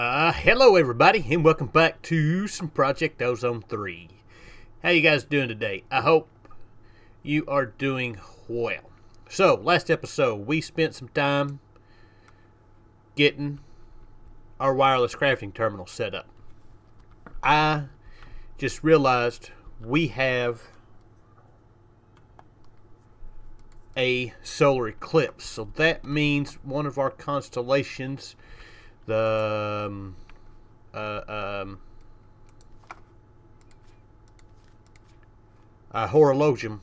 Hello everybody, and welcome back to some Project Ozone 3. How you guys doing today? I hope you are doing well. So, last episode, we spent some time getting our wireless crafting terminal set up. I just realized we have a solar eclipse. So that means one of our constellations, the horologium,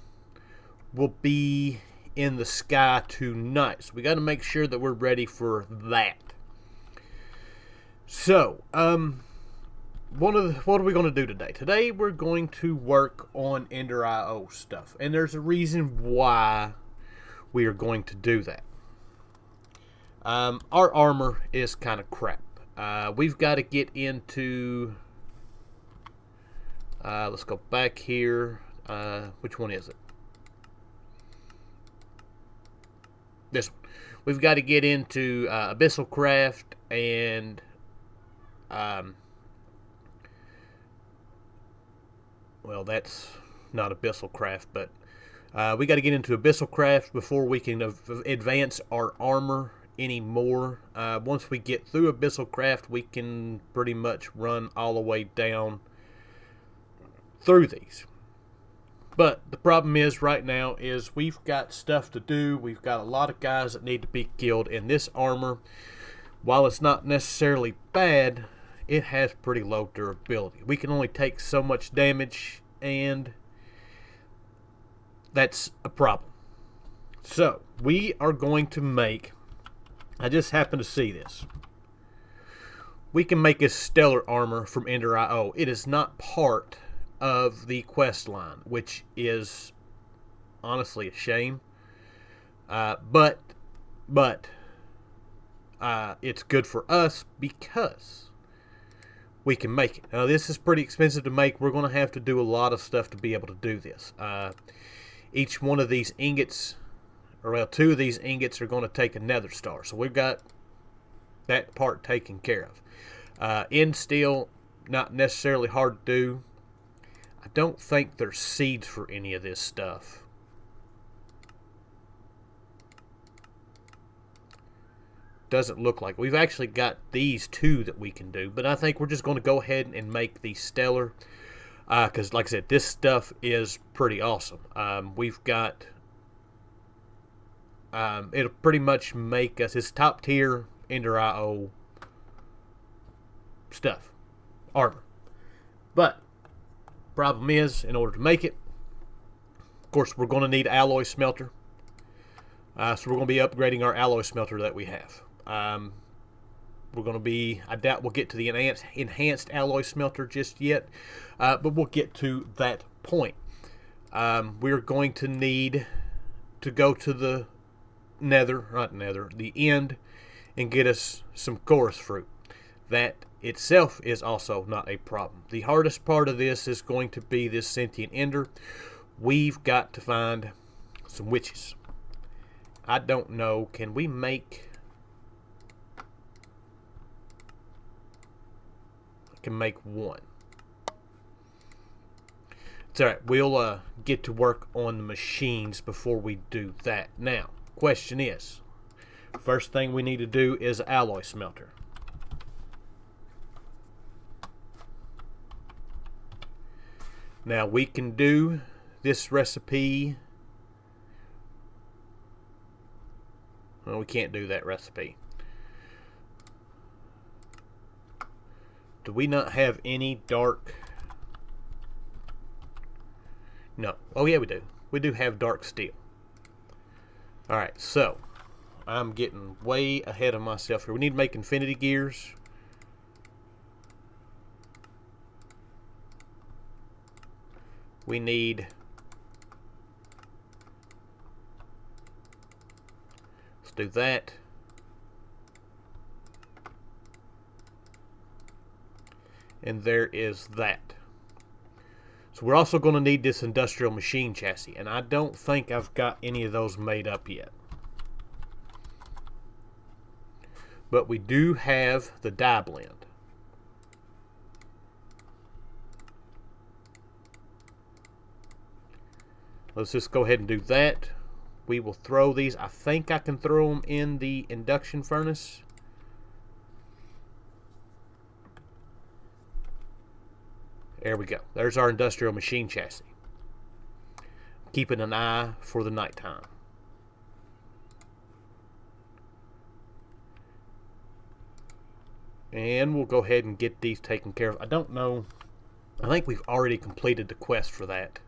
will be in the sky tonight. So we got to make sure that we're ready for that. So, what are we going to do today? Today we're going to work on Ender IO stuff, and there's a reason why we are going to do that. Our armor is kind of crap. We've got to get into. Let's go back here. Which one is it? This one. We've got to get into Abyssal Craft and well, that's not Abyssal Craft, but we got to get into Abyssal Craft before we can advance our armor anymore. Once we get through Abyssal Craft, we can pretty much run all the way down through these. But the problem is right now is we've got stuff to do. We've got a lot of guys that need to be killed, and this armor, while it's not necessarily bad, it has pretty low durability. We can only take so much damage, and that's a problem. So we are going to make, I just happened to see this, we can make a stellar armor from Ender IO. It is not part of the quest line, which is honestly a shame, but it's good for us because we can make it. Now this is pretty expensive to make. We're going to have to do a lot of stuff to be able to do this. Each one of these ingots, or well, two of these ingots are going to take a nether star, so we've got that part taken care of. End steel, not necessarily hard to do. I don't think there's seeds for any of this stuff. Doesn't look like. We've actually got these two that we can do, but I think we're just going to go ahead and make the stellar, because like I said, this stuff is pretty awesome. We've got it'll pretty much make us, it's top tier Ender IO stuff, armor. But problem is, in order to make it, of course, we're going to need alloy smelter. So we're going to be upgrading our alloy smelter that we have. We're going to be, I doubt we'll get to the enhanced alloy smelter just yet, but we'll get to that point. We're going to need to go to the the end, and get us some chorus fruit. That itself is also not a problem. The hardest part of this is going to be this sentient ender. We've got to find some witches. I don't know, can we make, I can make one. It's alright, we'll get to work on the machines before we do that. Now, question is, first thing we need to do is alloy smelter. Now we can do this recipe. Well, we can't do that recipe. Do we not have any dark? No. Oh yeah, we do. We do have dark steel. Alright, so I'm getting way ahead of myself here. We need to make infinity gears. We need, let's do that. And there is that. So we're also going to need this industrial machine chassis, and I don't think I've got any of those made up yet. But we do have the dye blend. let's just go ahead and do that. We will throw these. I think I can throw them in the induction furnace. There we go. There's our industrial machine chassis. Keeping an eye for the nighttime. And we'll go ahead and get these taken care of. I don't know. I think we've already completed the quest for that.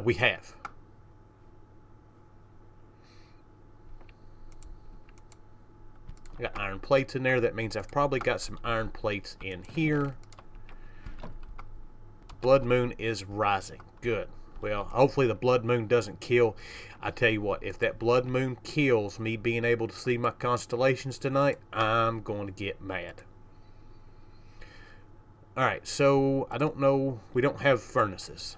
We have. I got iron plates in there. That means I've probably got some iron plates in here. Blood moon is rising. Good. Well, hopefully the blood moon doesn't kill. I tell you what, if that blood moon kills me being able to see my constellations tonight, I'm going to get mad. Alright, so I don't know. We don't have furnaces.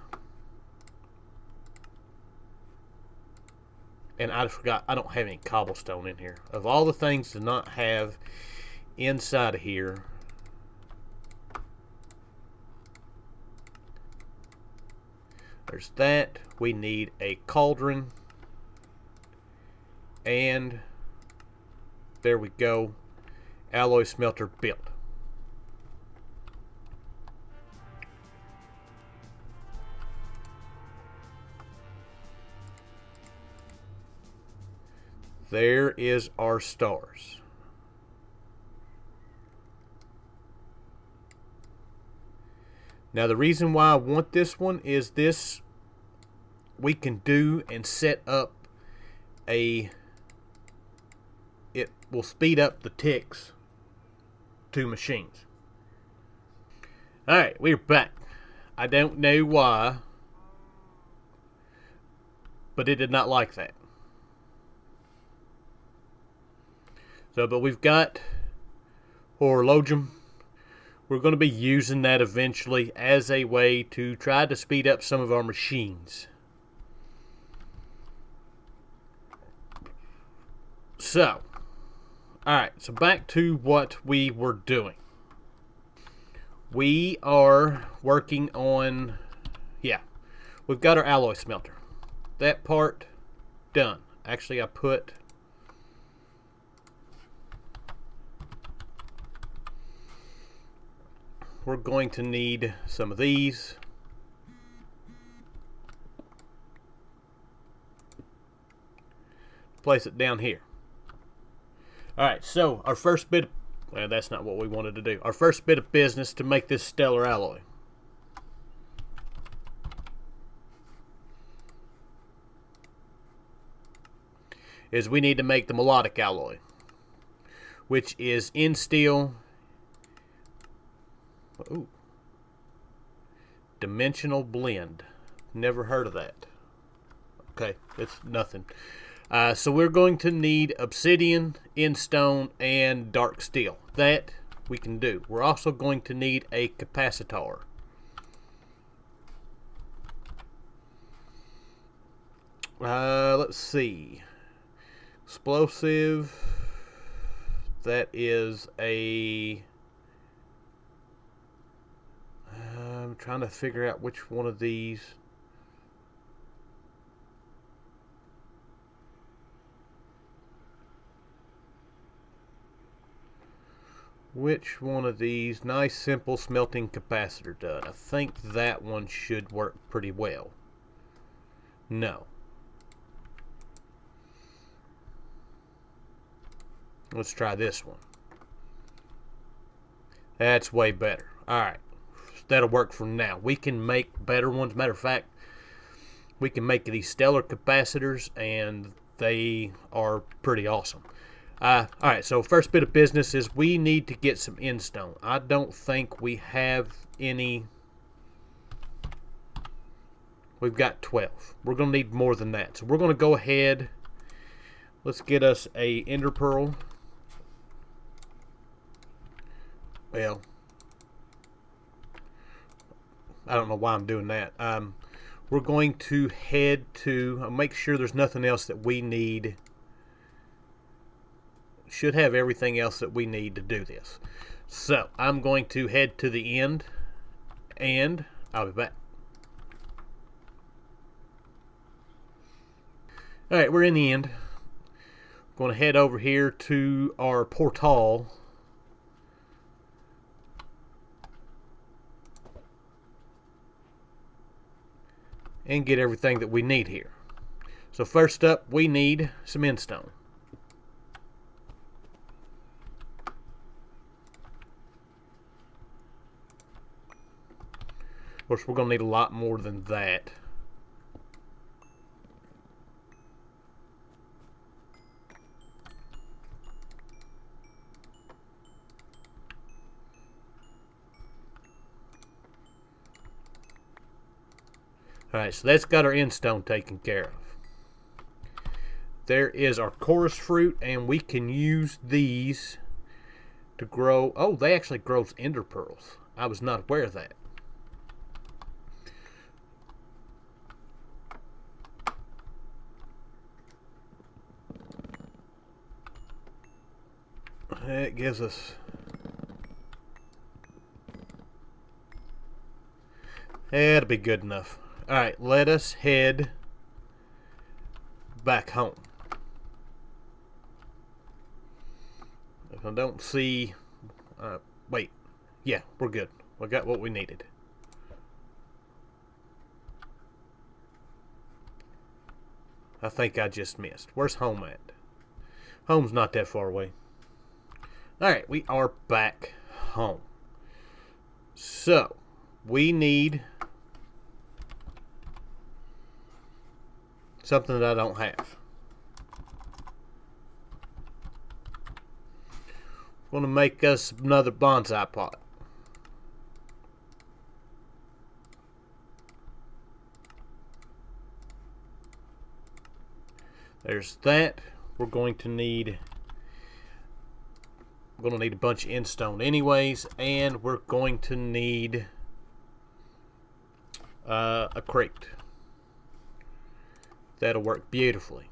And I forgot, I don't have any cobblestone in here. Of all the things to not have inside of here, there's that. We need a cauldron. And there we go. Alloy smelter built. There is our stars. Now the reason why I want this one is this we can do and set up it will speed up the ticks to machines. Alright, we're back. I don't know why, but it did not like that. So, but we've got horologium. We're going to be using that eventually as a way to try to speed up some of our machines. So, alright, so back to what we were doing. We are working on, we've got our alloy smelter. That part done. Actually, we're going to need some of these. Place it down here. Alright, so our first bit, well, that's not what we wanted to do. Our first bit of business to make this stellar alloy. Is we need to make the Milotic Alloy, which is in steel. Ooh. Dimensional blend. Never heard of that. Okay, it's nothing. So we're going to need obsidian, stone, and dark steel. That we can do. We're also going to need a capacitor. Let's see. Explosive. That is a... I'm trying to figure out which one of these. Which one of these? Nice simple smelting capacitor done. I think that one should work pretty well. No. Let's try this one. That's way better. Alright. That'll work for now. We can make better ones. Matter of fact, we can make these stellar capacitors, and they are pretty awesome. Alright, so first bit of business is we need to get some stone. I don't think we have any. We've got 12. We're going to need more than that. So we're going to go ahead. Let's get us a ender pearl. Well, I don't know why I'm doing that. We're going to head to make sure there's nothing else that we need. Should have everything else that we need to do this. So I'm going to head to the end, and I'll be back. Alright, we're in the end. Going to head over here to our portal. And get everything that we need here. So first up, we need some endstone. Of course, we're going to need a lot more than that. Alright, so that's got our endstone taken care of. There is our chorus fruit, and we can use these to grow. Oh, they actually grow ender pearls. I was not aware of that. That gives us... That'll be good enough. Alright, let us head back home. If I don't see... wait. Yeah, we're good. We got what we needed. I think I just missed. Where's home at? Home's not that far away. Alright, we are back home. So, we need something that I don't have. I'm going to make us another bonsai pot. There's that. We're going to need a bunch of endstone anyways, and we're going to need a crate. That'll work beautifully.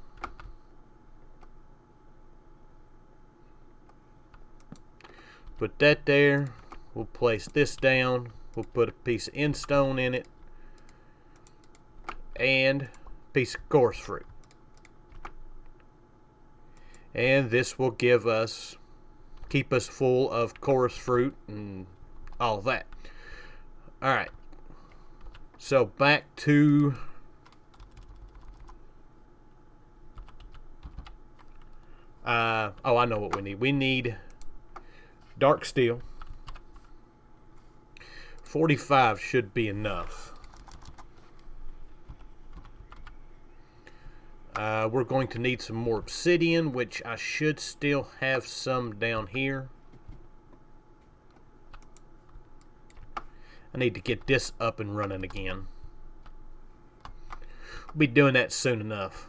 Put that there. We'll place this down. We'll put a piece of endstone in it and a piece of chorus fruit. And this will keep us full of chorus fruit and all of that. Alright. So back to I know what we need. We need dark steel. 45 should be enough. We're going to need some more obsidian, which I should still have some down here. I need to get this up and running again. We'll be doing that soon enough.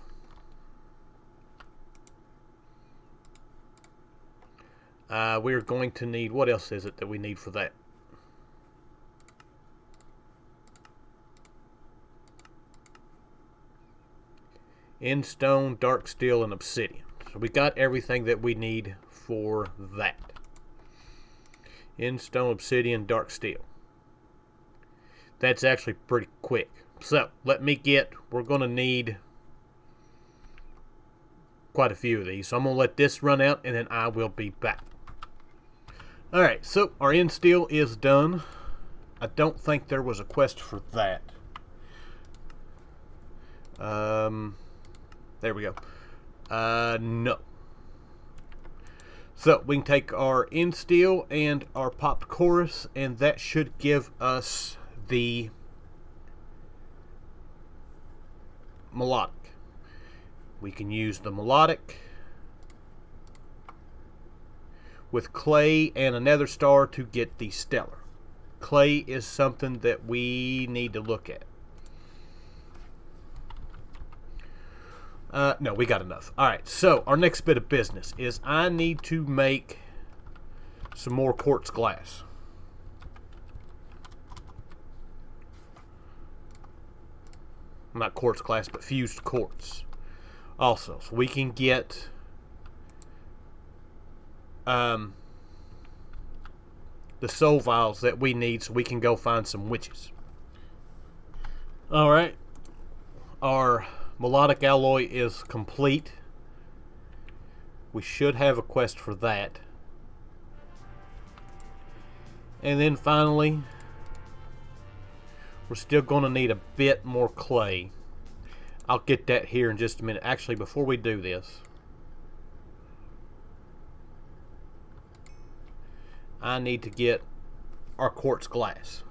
We're going to need, what else is it that we need for that? Endstone, dark steel, and obsidian. So we got everything that we need for that. Endstone, obsidian, dark steel. That's actually pretty quick. So we're going to need quite a few of these. So I'm going to let this run out and then I will be back. Alright, so our end steel is done. I don't think there was a quest for that. There we go. No. So we can take our end steel and our popped chorus, and that should give us the melodic. We can use the melodic with clay and a nether star to get the stellar. Clay is something that we need to look at. No, we got enough. Alright, so our next bit of business is I need to make some more quartz glass. Not quartz glass, but fused quartz. Also, so we can get the soul vials that we need so we can go find some witches. Alright, our Milotic Alloy is complete. We should have a quest for that. And then finally, we're still going to need a bit more clay. I'll get that here in just a minute. Actually, before we do this, I need to get our quartz glass.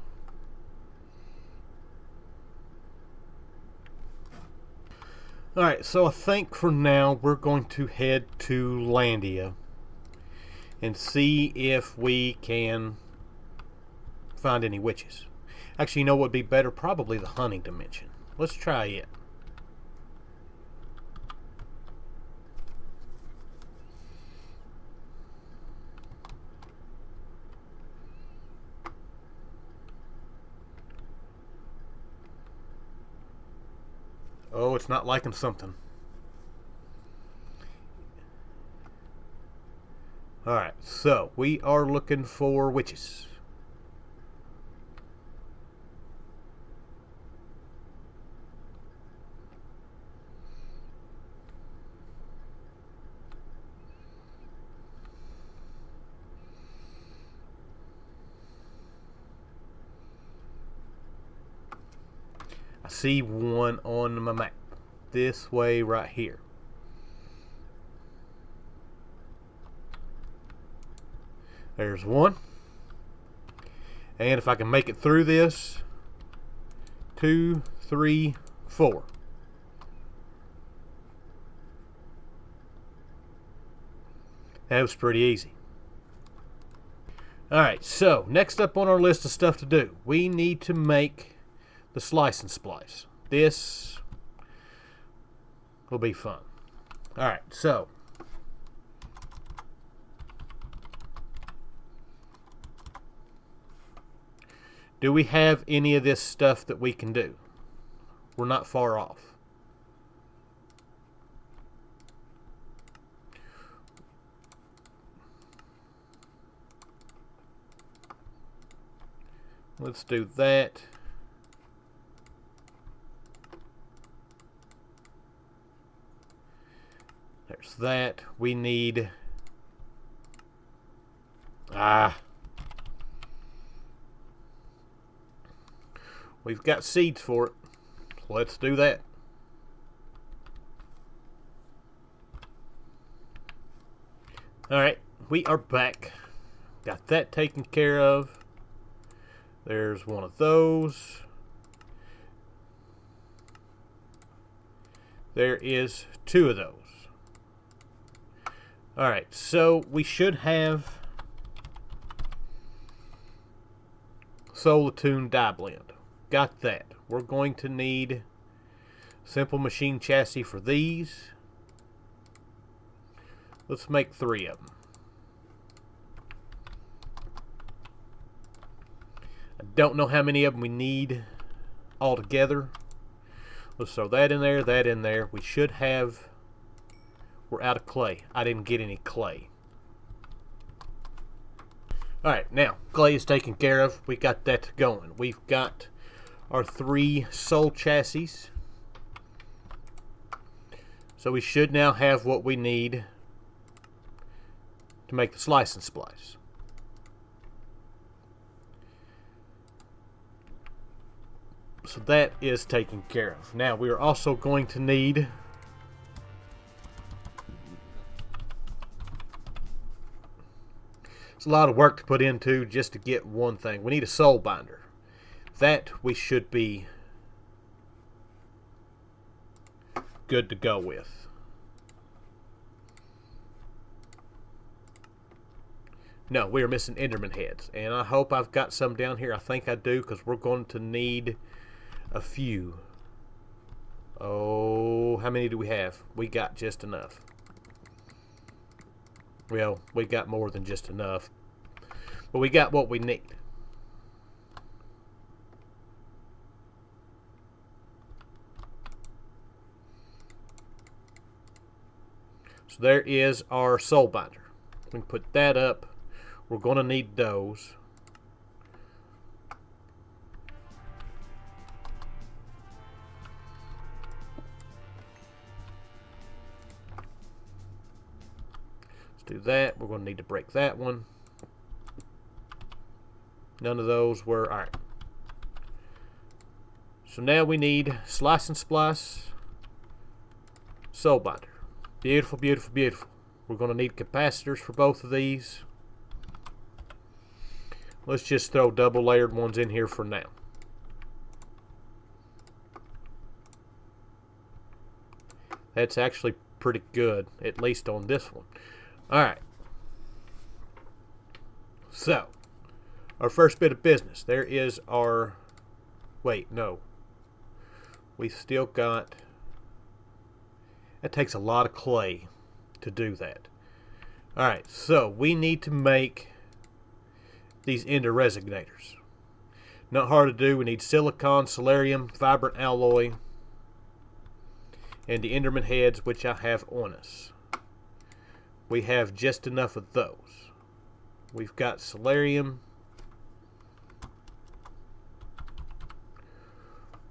Alright, so I think for now we're going to head to Landia and see if we can find any witches. Actually, you know what would be better? Probably the hunting dimension. Let's try it. Oh, it's not liking something. Alright, so we are looking for witches. I see one on my map. This way right here. There's one. And if I can make it through this, 2, 3, 4. That was pretty easy. Alright, so next up on our list of stuff to do, we need to make the Slicing Splice. This will be fun. Alright, so do we have any of this stuff that we can do? We're not far off. Let's do that. There's that. We need... We've got seeds for it. Let's do that. Alright, we are back. Got that taken care of. There's one of those. There is 2 of those. Alright, so we should have Solatune dye blend. Got that. We're going to need simple machine chassis for these. Let's make 3 of them. I don't know how many of them we need altogether. Let's throw that in there, that in there. We should have... We're out of clay. I didn't get any clay. Alright, now, clay is taken care of. We got that going. We've got our 3 soul chassis. So we should now have what we need to make the Slicing Splice. So that is taken care of. Now we are also going to need it's a lot of work to put into just to get one thing. We need a soul binder. That we should be good to go with. No, we are missing Enderman heads. And I hope I've got some down here. I think I do, because we're going to need a few. Oh, how many do we have? We got just enough. Well, we got more than just enough. But we got what we need. So there is our soul binder. We can put that up. We're going to need those. do that. We're going to need to break that one. None of those were. Alright. So now we need Slicing Splice, Soul Binder. Beautiful, beautiful, beautiful. We're going to need capacitors for both of these. Let's just throw double layered ones in here for now. That's actually pretty good, at least on this one. Alright. So, our first bit of business. There is our... Wait, no. We still got... That takes a lot of clay to do that. Alright, so we need to make these into resonators. Not hard to do. We need silicon, celerium, vibrant alloy, and the Enderman heads, which I have on us. We have just enough of those. We've got celerium.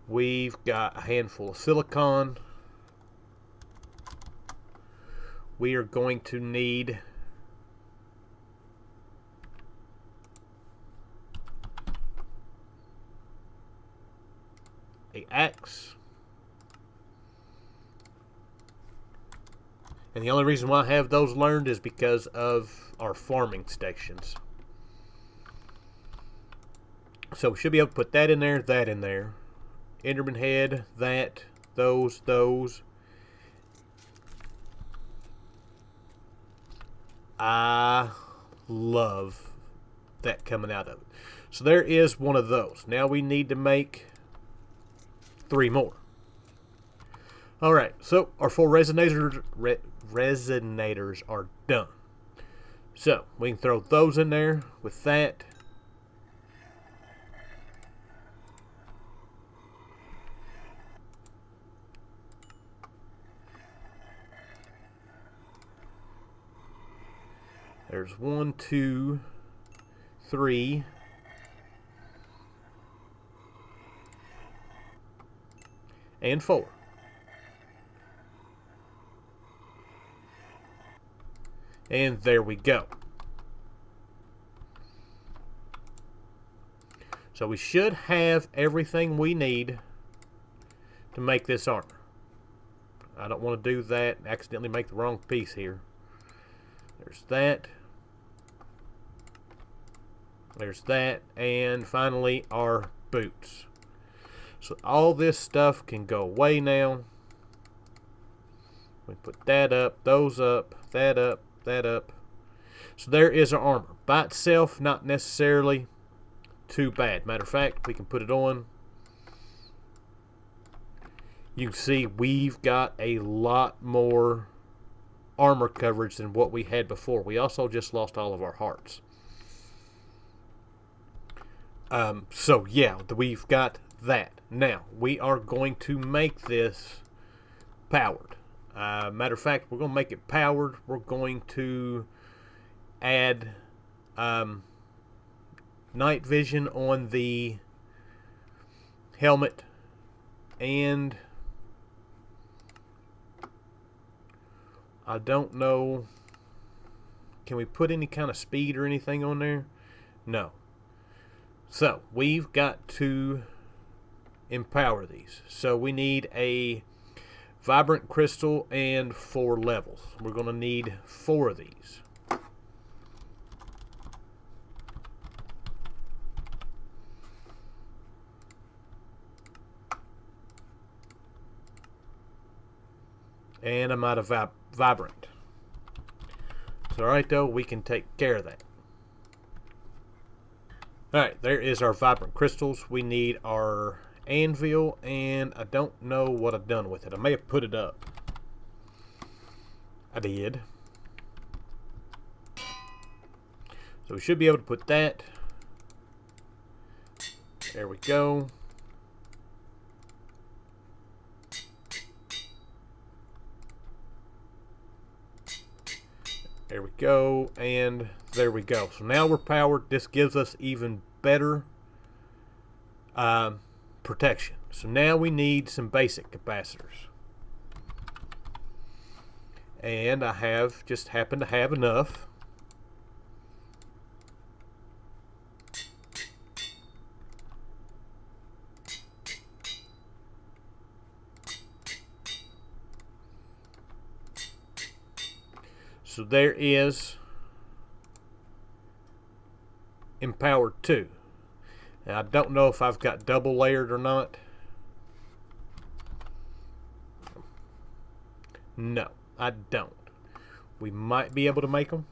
We've got a handful of silicon. We are going to need an axe. And the only reason why I have those learned is because of our farming stations. So we should be able to put that in there, that in there. Enderman head, that, those. I love that coming out of it. So there is one of those. Now we need to make 3 more. Alright, so our 4 resonators are done. So we can throw those in there with that. There's 1, 2, 3. And 4. And there we go. So we should have everything we need to make this armor. I don't want to do that and accidentally make the wrong piece here. There's that. There's that. And finally our boots. So all this stuff can go away now. We put that up, those up, that up, that up. So there is our armor. By itself, not necessarily too bad. Matter of fact, we can put it on. You can see we've got a lot more armor coverage than what we had before. We also just lost all of our hearts. So yeah, we've got that. Now, we are going to make this powered. Matter of fact, we're going to make it powered. We're going to add night vision on the helmet, and I don't know, can we put any kind of speed or anything on there? No. So we've got to empower these. So we need a vibrant crystal and 4 levels. We're going to need 4 of these. And I'm out of vibrant. It's alright though, we can take care of that. Alright, there is our vibrant crystals. We need our anvil, and I don't know what I've done with it. I may have put it up. I did. So we should be able to put that. There we go. There we go, and there we go. So now we're powered. This gives us even better protection. So now we need some basic capacitors. And I have just happened to have enough. So there is Empowered 2. Now I don't know if I've got double layered or not. No, I don't. We might be able to make them.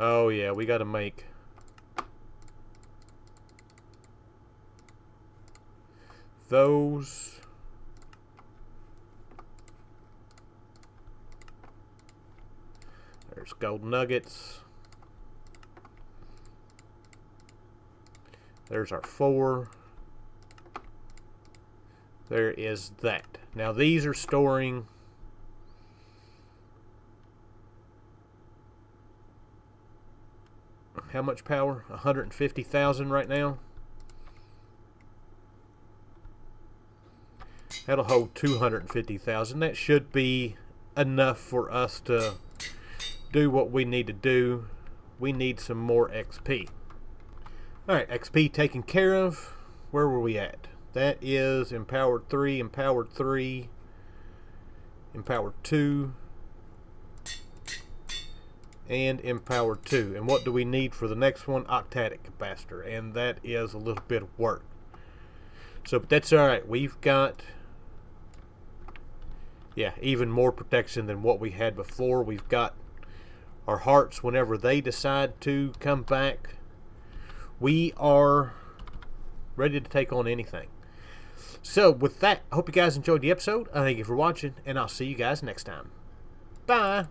Oh yeah, we got to make those. There's gold nuggets. There's our 4. There is that. Now these are storing how much power? 150,000 right now. That'll hold 250,000. That should be enough for us to do what we need to do. We need some more XP. Alright, XP taken care of. Where were we at? That is Empowered 3, Empowered 3, Empowered 2, and Empowered 2. And what do we need for the next one? Octadic capacitor. And that is a little bit of work. So, but that's alright. We've got, yeah, even more protection than what we had before. We've got our hearts whenever they decide to come back. We are ready to take on anything. So with that, I hope you guys enjoyed the episode. Thank you for watching, and I'll see you guys next time. Bye.